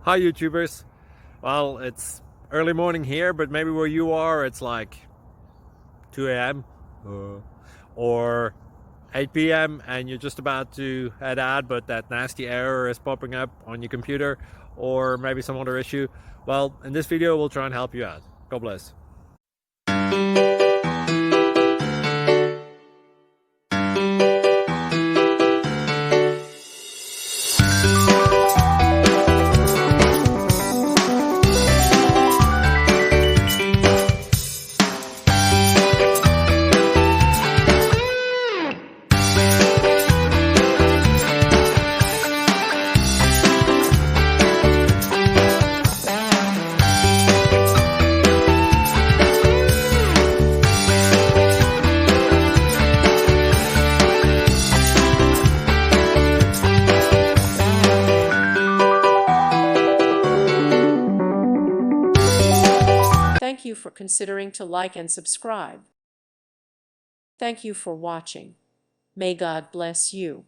Hi YouTubers. Well, it's early morning here, but maybe where you are it's like 2 a.m. or 8 p.m. and you're just about to head out, but that nasty error is popping up on your computer, or maybe some other issue. Well, in this video we'll try and help you out. God bless. Thank you for considering to like and subscribe. Thank you for watching. May God bless you.